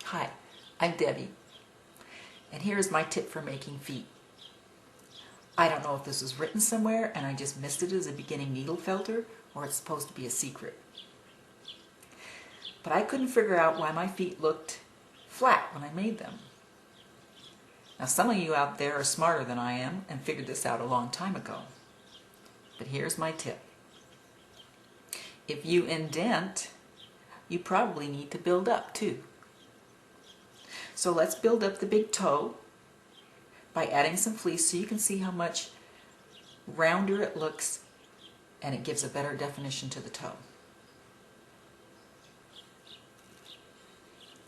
Hi, I'm Debbie, and here's my tip for making feet. I don't know if this was written somewhere and I just missed it as a beginning needle felter, or it's supposed to be a secret. But I couldn't figure out why my feet looked flat when I made them. Now some of you out there are smarter than I am and figured this out a long time ago. But here's my tip. If you indent, you probably need to build up too. So let's build up the big toe by adding some fleece so you can see how much rounder it looks and it gives a better definition to the toe.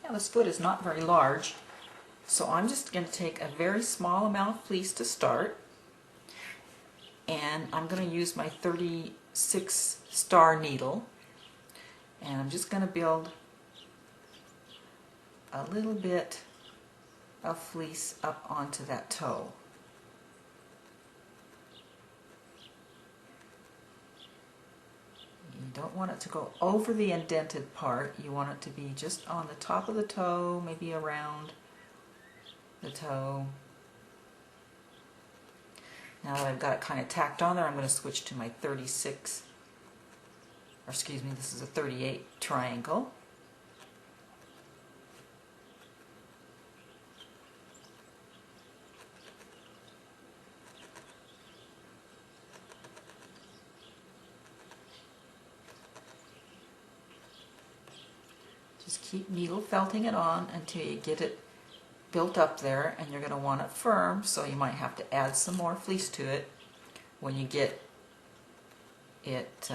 Now this foot is not very large, so I'm just going to take a very small amount of fleece to start, and I'm going to use my 36 star needle, and I'm just going to build a little bit of fleece up onto that toe. You don't want it to go over the indented part. You want it to be just on the top of the toe, maybe around the toe. Now that I've got it kind of tacked on there, I'm going to switch to my 36, or excuse me, this is a 38 triangle. Just keep needle felting it on until you get it built up there, and you're going to want it firm, so you might have to add some more fleece to it when you get it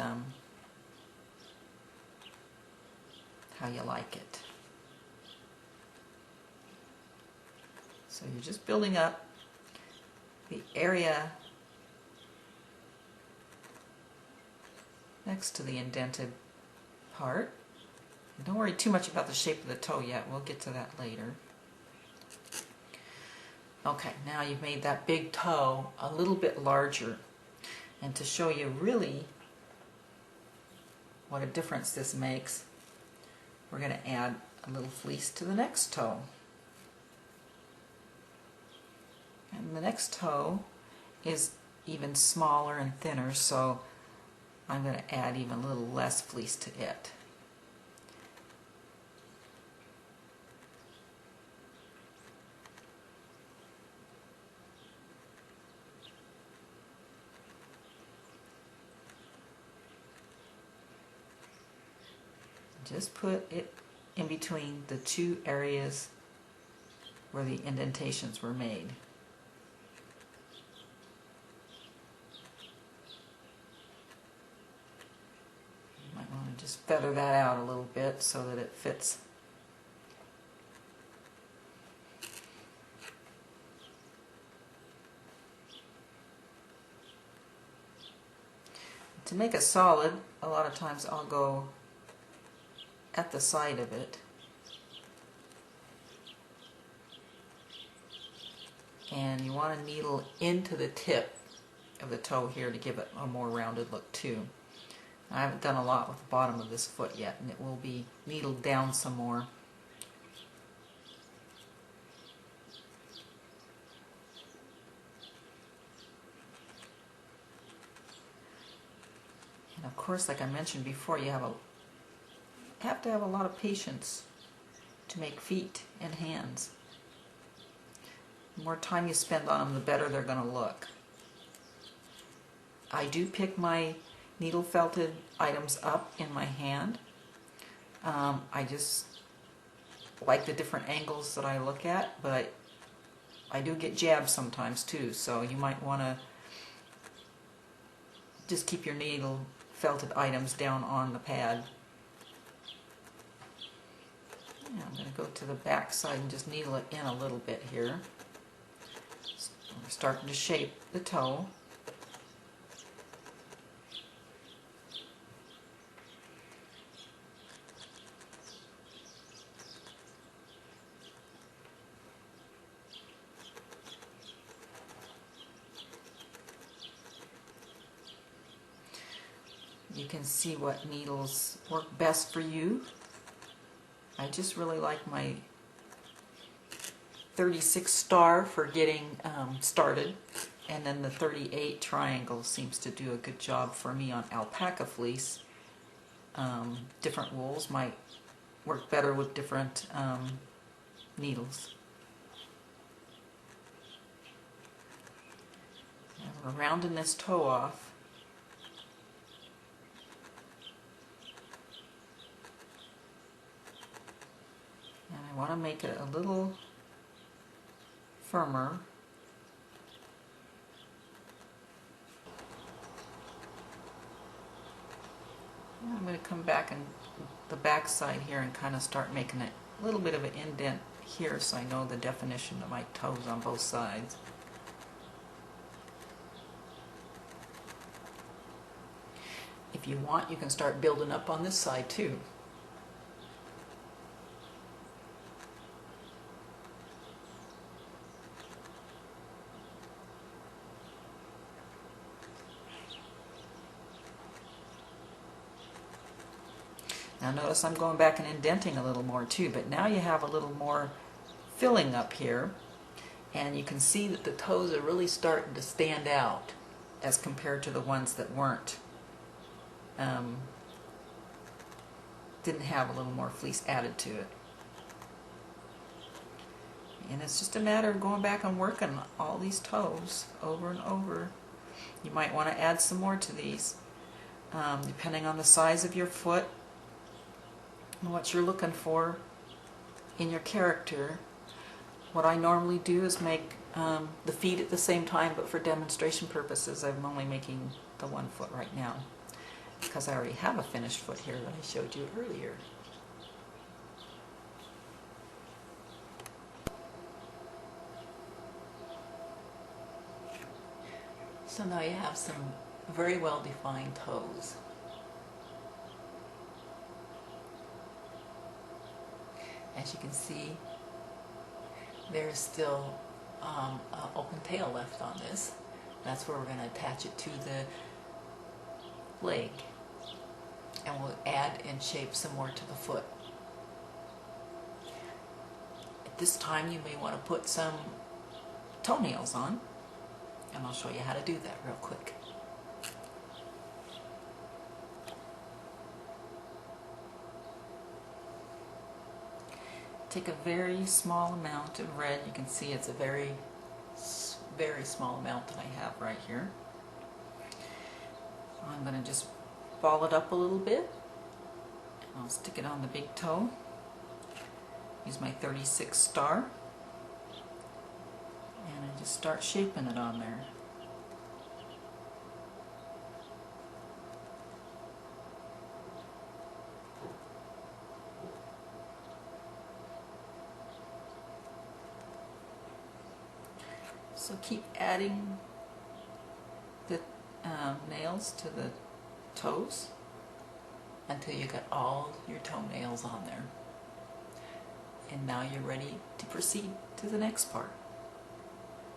how you like it. So you're just building up the area next to the indented part. And don't worry too much about the shape of the toe yet. We'll get to that later. Okay, now you've made that big toe a little bit larger. And to show you really what a difference this makes, we're going to add a little fleece to the next toe. And the next toe is even smaller and thinner, so I'm going to add even a little less fleece to it. Just put it in between the two areas where the indentations were made. You might want to just feather that out a little bit so that it fits. To make it solid, a lot of times I'll go at the side of it, and you want to needle into the tip of the toe here to give it a more rounded look too. I haven't done a lot with the bottom of this foot yet, and it will be needled down some more. And of course, like I mentioned before, you have to have a lot of patience to make feet and hands. The more time you spend on them, the better they're going to look. I do pick my needle felted items up in my hand. I just like the different angles that I look at, but I do get jabbed sometimes too, so you might want to just keep your needle felted items down on the pad. Yeah, I'm going to go to the back side and just needle it in a little bit here. So we're starting to shape the toe. You can see what needles work best for you. I just really like my 36 star for getting started, and then the 38 triangle seems to do a good job for me on alpaca fleece. Different wools might work better with different needles. And we're rounding this toe off. And I want to make it a little firmer. And I'm going to come back and the back side here and kind of start making a little bit of an indent here so I know the definition of my toes on both sides. If you want, you can start building up on this side too. Now notice I'm going back and indenting a little more too, but now you have a little more filling up here, and you can see that the toes are really starting to stand out as compared to the ones that weren't. Didn't have a little more fleece added to it. And it's just a matter of going back and working all these toes over and over. You might want to add some more to these, depending on the size of your foot and what you're looking for in your character. What I normally do is make the feet at the same time, but for demonstration purposes I'm only making the one foot right now, because I already have a finished foot here that I showed you earlier. So now you have some very well defined toes. As you can see, there's still an open tail left on this. That's where we're going to attach it to the leg. And we'll add and shape some more to the foot. At this time you may want to put some toenails on, and I'll show you how to do that real quick. Take a very small amount of red. You can see it's a very small amount that I have right here. I'm going to just ball it up a little bit. I'll stick it on the big toe. Use my 36 star. And I just start shaping it on there. So keep adding the nails to the toes until you got all your toenails on there. And now you're ready to proceed to the next part.